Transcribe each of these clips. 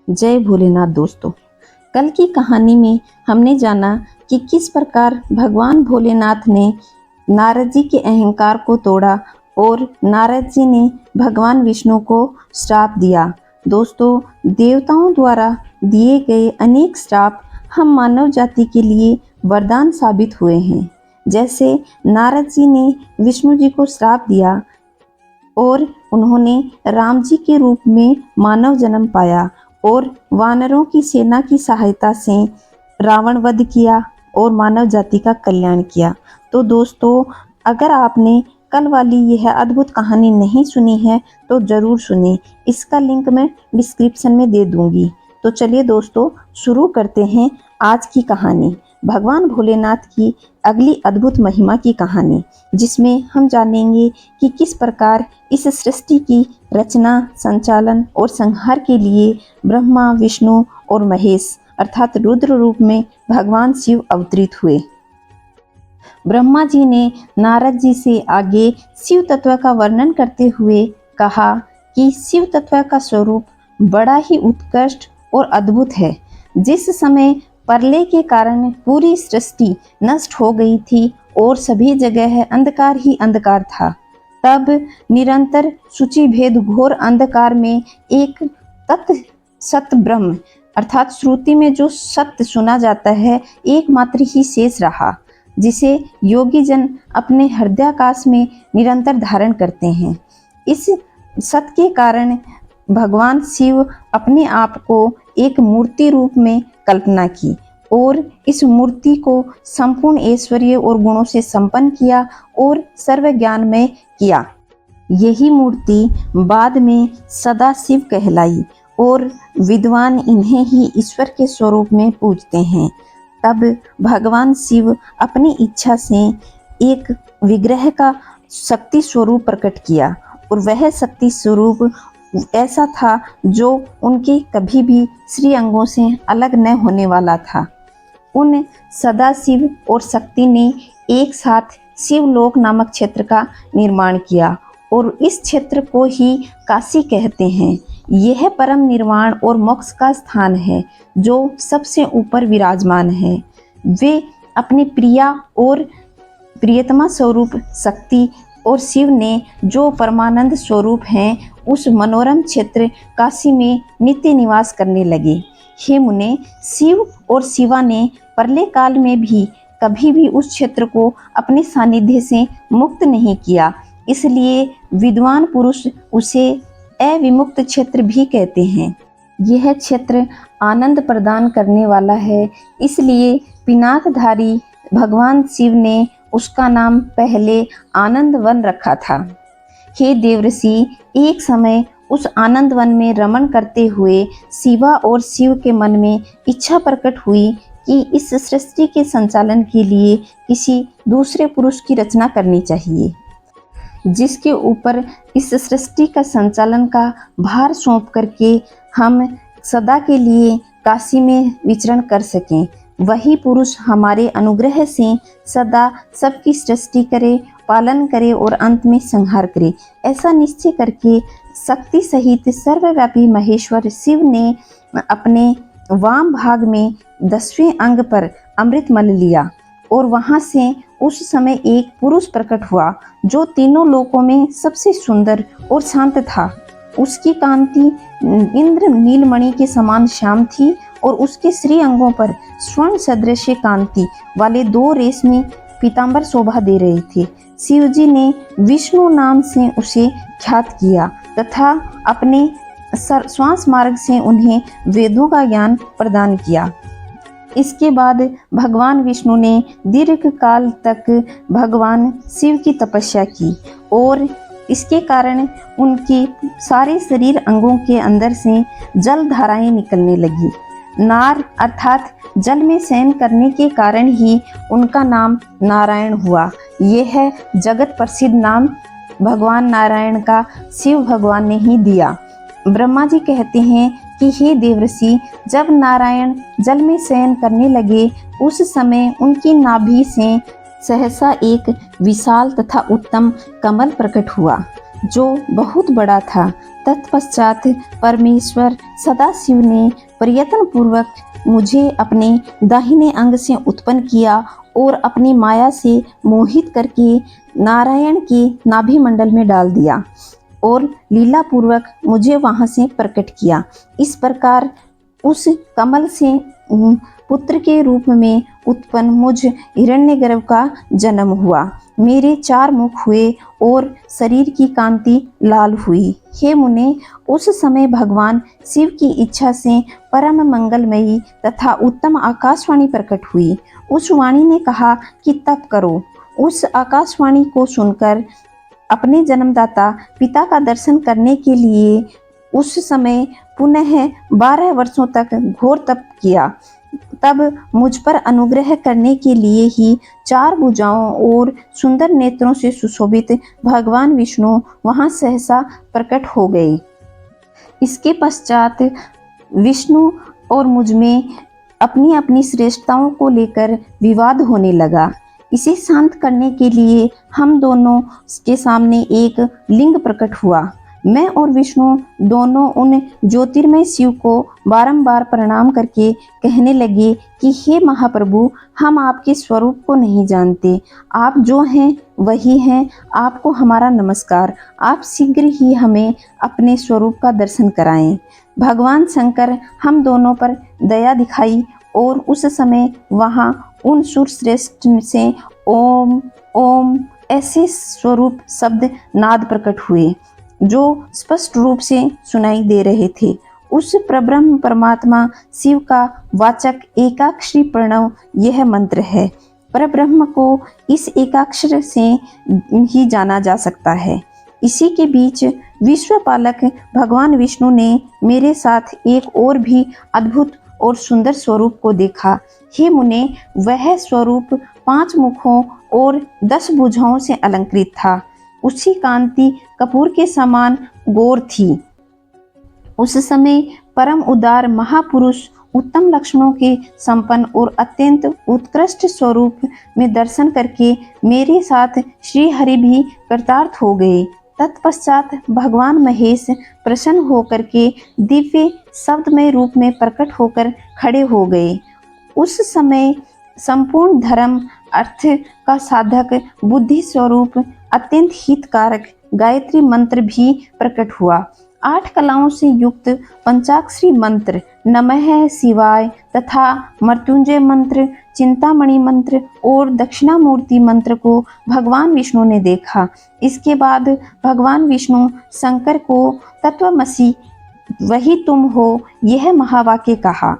जय भोलेनाथ दोस्तों। कल की कहानी में हमने जाना कि किस प्रकार भगवान भोलेनाथ ने नारद जी के अहंकार को तोड़ा और नारद जी ने भगवान विष्णु को श्राप दिया। दोस्तों, देवताओं द्वारा दिए गए अनेक श्राप हम मानव जाति के लिए वरदान साबित हुए हैं। जैसे नारद जी ने विष्णु जी को श्राप दिया और उन्होंने राम जी के रूप में मानव जन्म पाया और वानरों की सेना की सहायता से रावण वध किया और मानव जाति का कल्याण किया। तो दोस्तों, अगर आपने कल वाली यह अद्भुत कहानी नहीं सुनी है तो ज़रूर सुने। इसका लिंक मैं डिस्क्रिप्शन में दे दूंगी। तो चलिए दोस्तों, शुरू करते हैं आज की कहानी, भगवान भोलेनाथ की अगली अद्भुत महिमा की कहानी, जिसमें हम जानेंगे कि किस प्रकार इस सृष्टि की रचना, संचालन और संहार के लिए ब्रह्मा, विष्णु और महेश अर्थात रुद्र रूप में भगवान शिव अवतरित हुए। ब्रह्मा जी ने नारद जी से आगे शिव तत्व का वर्णन करते हुए कहा कि शिव तत्व का स्वरूप बड़ा ही उत्कृष्ट और अद्भुत है। जिस समय प्रलय के कारण पूरी सृष्टि नष्ट हो गई थी और सभी जगह अंधकार ही अंधकार था, तब निरंतर सूचि भेद घोर अंधकार में एक तत् सत ब्रह्म अर्थात श्रुति में जो सत्य सुना जाता है एकमात्र ही शेष रहा, जिसे योगी जन अपने हृदयाकाश में निरंतर धारण करते हैं। इस सत्य के कारण भगवान शिव अपने आप को एक मूर्ति रूप में कल्पना की और इस मूर्ति को संपूर्ण ऐश्वर्य और गुणों से संपन्न किया और सर्व ज्ञान में किया। यही मूर्ति बाद में सदा शिव कहलाई और विद्वान इन्हें ही ईश्वर के स्वरूप में पूजते हैं। तब भगवान शिव अपनी इच्छा से एक विग्रह का शक्ति स्वरूप प्रकट किया और वह शक्ति स्वरूप ऐसा था जो उनके कभी भी श्री अंगों से अलग न होने वाला था। उन सदाशिव और शक्ति ने एक साथ शिवलोक नामक क्षेत्र का निर्माण किया और इस क्षेत्र को ही काशी कहते हैं। यह परम निर्वाण और मोक्ष का स्थान है जो सबसे ऊपर विराजमान है। वे अपने प्रिया और प्रियतमा स्वरूप शक्ति और शिव ने जो परमानंद स्वरूप हैं उस मनोरम क्षेत्र काशी में नित्य निवास करने लगे। हे मुने, शिव और शिवा ने प्रलय काल में भी कभी भी उस क्षेत्र को अपने सानिध्य से मुक्त नहीं किया, इसलिए विद्वान पुरुष उसे अविमुक्त क्षेत्र भी कहते हैं। यह क्षेत्र आनंद प्रदान करने वाला है, इसलिए पिनाकधारी भगवान शिव ने उसका नाम पहले आनंद वन रखा था। हे देवऋषि, एक समय उस आनंद वन में रमण करते हुए शिवा और शिव के मन में इच्छा प्रकट हुई कि इस सृष्टि के संचालन के लिए किसी दूसरे पुरुष की रचना करनी चाहिए, जिसके ऊपर इस सृष्टि का संचालन का भार सौंप करके हम सदा के लिए काशी में विचरण कर सकें। वही पुरुष हमारे अनुग्रह से सदा सबकी सृष्टि करे, पालन करे और अंत में संहार करे। ऐसा निश्चय करके शक्ति सहित सर्वव्यापी महेश्वर शिव ने अपने वाम भाग में 10वें अंग पर अमृत मल लिया और वहां से उस समय एक पुरुष प्रकट हुआ जो तीनों लोकों में सबसे सुंदर और शांत था। उसकी कांति इंद्र नीलमणि के समान श्याम थी और उसके श्री अंगों पर स्वर्ण सदृश कांति वाले 2 रेशमी पीतांबर शोभा दे रहे थे। शिवजी ने विष्णु नाम से उसे ख्यात किया तथा अपने श्वास मार्ग से उन्हें वेदों का ज्ञान प्रदान किया। इसके बाद भगवान विष्णु ने दीर्घ काल तक भगवान शिव की तपस्या की और इसके कारण उनके सारे शरीर अंगों के अंदर से जल धाराएं निकलने लगी। नार अर्थात जल में शयन करने के कारण ही उनका नाम नारायण हुआ। यह है जगत प्रसिद्ध नाम भगवान नारायण का शिव भगवान ने ही दिया। ब्रह्मा जी कहते हैं कि हे देवऋषि, जब नारायण जल में शयन करने लगे उस समय उनकी नाभि से सहसा एक विशाल तथा उत्तम कमल प्रकट हुआ जो बहुत बड़ा था तत्पश्चात परमेश्वर सदाशिव ने प्रयत्न पूर्वक मुझे अपने दाहिने अंग से उत्पन्न किया और अपनी माया से मोहित करके नारायण के नाभि मंडल में डाल दिया और लीला पूर्वक मुझे वहां से प्रकट किया। इस प्रकार उस कमल से पुत्र के रूप में उत्पन्न मुझ हिरण्यगर्भ का जन्म हुआ। मेरे 4 मुख हुए और शरीर की कांति लाल हुई। हे मुने, उस समय भगवान शिव की इच्छा से परम मंगलमयी तथा उत्तम आकाशवाणी प्रकट हुई। उस वाणी ने कहा कि तप करो। उस आकाशवाणी को सुनकर अपने जन्मदाता पिता का दर्शन करने के लिए उस समय पुनः 12 वर्षों तक घोर तप किया। तब मुझ पर अनुग्रह करने के लिए ही 4 भुजाओं और सुंदर नेत्रों से सुशोभित भगवान विष्णु वहां सहसा प्रकट हो गए। इसके पश्चात विष्णु और मुझ में अपनी अपनी श्रेष्ठताओं को लेकर विवाद होने लगा। इसे शांत करने के लिए हम दोनों के सामने एक लिंग प्रकट हुआ। मैं और विष्णु दोनों उन ज्योतिर्मय शिव को बारंबार प्रणाम करके कहने लगे कि हे महाप्रभु, हम आपके स्वरूप को नहीं जानते। आप जो हैं वही हैं। आपको हमारा नमस्कार। आप शीघ्र ही हमें अपने स्वरूप का दर्शन कराएं। भगवान शंकर हम दोनों पर दया दिखाई और उस समय वहाँ उन सुरश्रेष्ठ से ओम ओम ऐसे स्वरूप शब्द नाद प्रकट हुए जो स्पष्ट रूप से सुनाई दे रहे थे। उस परब्रह्म परमात्मा शिव का वाचक एकाक्षरी प्रणव यह मंत्र है। परब्रह्म को इस एकाक्षर से ही जाना जा सकता है। इसी के बीच विश्वपालक भगवान विष्णु ने मेरे साथ एक और भी अद्भुत और सुंदर स्वरूप को देखा। हे मुने, वह स्वरूप 5 मुखों और 10 भुजाओं से अलंकृत था। उसकी कांति कपूर के समान गौर थी। उस समय परम उदार महापुरुष उत्तम लक्षणों के संपन्न और अत्यंत उत्कृष्ट स्वरूप में दर्शन करके मेरे साथ श्री हरि भी कृतार्थ हो गए। तत्पश्चात भगवान महेश प्रसन्न होकर के दिव्य शब्दमय रूप में प्रकट होकर खड़े हो गए। उस समय संपूर्ण धर्म अर्थ का साधक बुद्धि स्वरूप अत्यंत हितकारक गायत्री मंत्र भी प्रकट हुआ। 8 कलाओं से युक्त पंचाक्षरी मंत्र नमः शिवाय तथा मृत्युंजय मंत्र, चिंतामणि मंत्र और दक्षिणामूर्ति मंत्र को भगवान विष्णु ने देखा। इसके बाद भगवान विष्णु शंकर को तत्वमसि वही तुम हो यह महावाक्य कहा।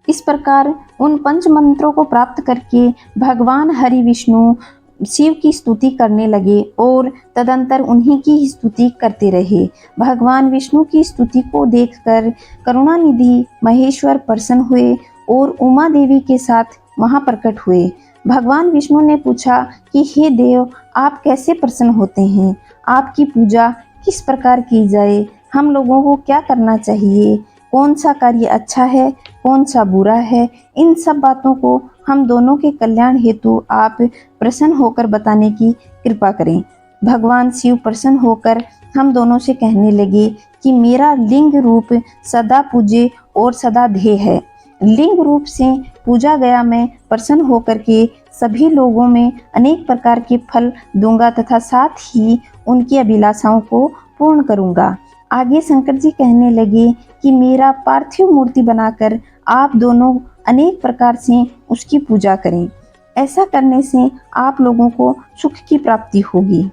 इस प्रकार उन 5 मंत्रों को प्राप्त करके भगवान हरि विष्णु शिव की स्तुति करने लगे और तदंतर उन्हीं की स्तुति करते रहे। भगवान विष्णु की स्तुति को देखकर करुणानिधि महेश्वर प्रसन्न हुए और उमा देवी के साथ वहां प्रकट हुए। भगवान विष्णु ने पूछा कि हे देव, आप कैसे प्रसन्न होते हैं? आपकी पूजा किस प्रकार की जाए? हम लोगों को क्या करना चाहिए? कौन सा कार्य अच्छा है, कौन सा बुरा है? इन सब बातों को हम दोनों के कल्याण हेतु आप प्रसन्न होकर बताने की कृपा करें। भगवान शिव प्रसन्न होकर हम दोनों से कहने लगे कि मेरा लिंग रूप सदा पूज्य और सदा ध्येय है। लिंग रूप से पूजा गया मैं प्रसन्न होकर के सभी लोगों में अनेक प्रकार के फल दूंगा तथा साथ ही उनकी अभिलाषाओं को पूर्ण करूंगा। आगे शंकर जी कहने लगे कि मेरा पार्थिव मूर्ति बनाकर आप दोनों अनेक प्रकार से उसकी पूजा करें। ऐसा करने से आप लोगों को सुख की प्राप्ति होगी।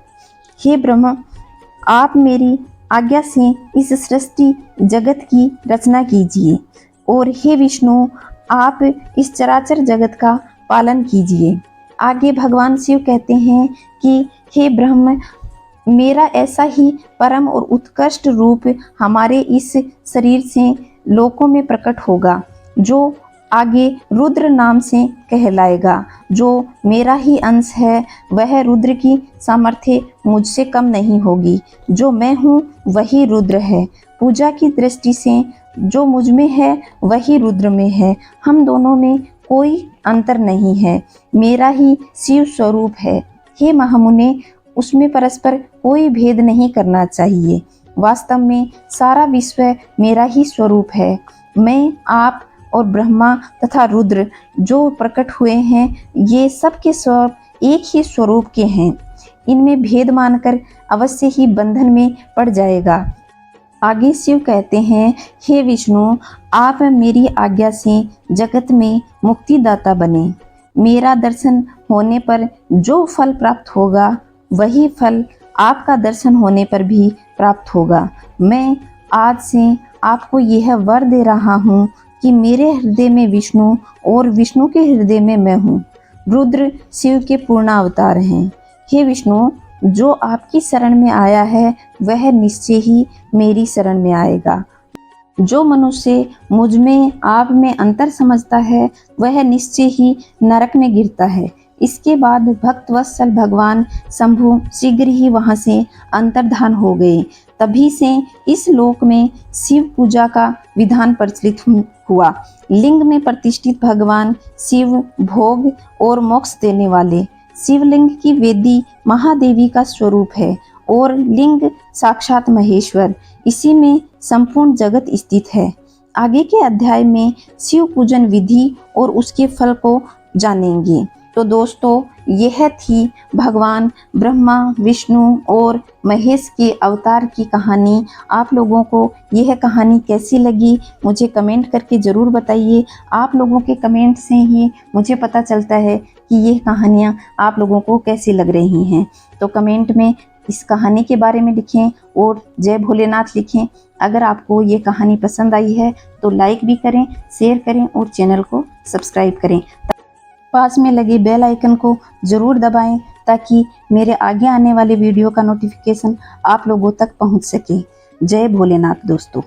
हे ब्रह्म, आप मेरी आज्ञा से इस सृष्टि जगत की रचना कीजिए और हे विष्णु, आप इस चराचर जगत का पालन कीजिए। आगे भगवान शिव कहते हैं कि हे ब्रह्म, मेरा ऐसा ही परम और उत्कृष्ट रूप हमारे इस शरीर से लोकों में प्रकट होगा, जो आगे रुद्र नाम से कहलाएगा। जो मेरा ही अंश है, वह रुद्र की सामर्थ्य मुझसे कम नहीं होगी। जो मैं हूँ वही रुद्र है। पूजा की दृष्टि से जो मुझ में है वही रुद्र में है। हम दोनों में कोई अंतर नहीं है। मेरा ही शिव स्वरूप है। हे महामुने, उसमें परस्पर कोई भेद नहीं करना चाहिए। वास्तव में सारा विश्व मेरा ही स्वरूप है। मैं, आप और ब्रह्मा तथा रुद्र जो प्रकट हुए हैं, ये सब के सब एक ही स्वरूप के हैं। इनमें भेद मानकर अवश्य ही बंधन में पड़ जाएगा। आगे शिव कहते हैं, हे विष्णु, आप मेरी आज्ञा से जगत में मुक्तिदाता बने। मेरा दर्शन होने पर जो फल प्राप्त होगा, वही फल आपका दर्शन होने पर भी प्राप्त होगा। मैं आज से आपको यह वर दे रहा हूँ कि मेरे हृदय में विष्णु और विष्णु के हृदय में मैं हूँ। रुद्र शिव के पूर्ण अवतार हैं। हे विष्णु, जो आपकी शरण में आया है वह निश्चय ही मेरी शरण में आएगा। जो मनुष्य मुझ में, आप में अंतर समझता है, वह निश्चय ही नरक में गिरता है। इसके बाद भक्तवत्सल भगवान शंभु शीघ्र ही वहां से अंतर्धान हो गए। तभी से इस लोक में शिव पूजा का विधान प्रचलित हुआ। लिंग में प्रतिष्ठित भगवान शिव भोग और मोक्ष देने वाले। शिवलिंग की वेदी महादेवी का स्वरूप है और लिंग साक्षात महेश्वर, इसी में संपूर्ण जगत स्थित है। आगे के अध्याय में शिव पूजन विधि और उसके फल को जानेंगे। तो दोस्तों, यह थी भगवान ब्रह्मा, विष्णु और महेश के अवतार की कहानी। आप लोगों को यह कहानी कैसी लगी मुझे कमेंट करके ज़रूर बताइए। आप लोगों के कमेंट से ही मुझे पता चलता है कि ये कहानियाँ आप लोगों को कैसी लग रही हैं। तो कमेंट में इस कहानी के बारे में लिखें और जय भोलेनाथ लिखें। अगर आपको ये कहानी पसंद आई है तो लाइक भी करें, शेयर करें और चैनल को सब्सक्राइब करें। पास में लगे बेल आइकन को ज़रूर दबाएं ताकि मेरे आगे आने वाले वीडियो का नोटिफिकेशन आप लोगों तक पहुंच सके। जय भोलेनाथ दोस्तों।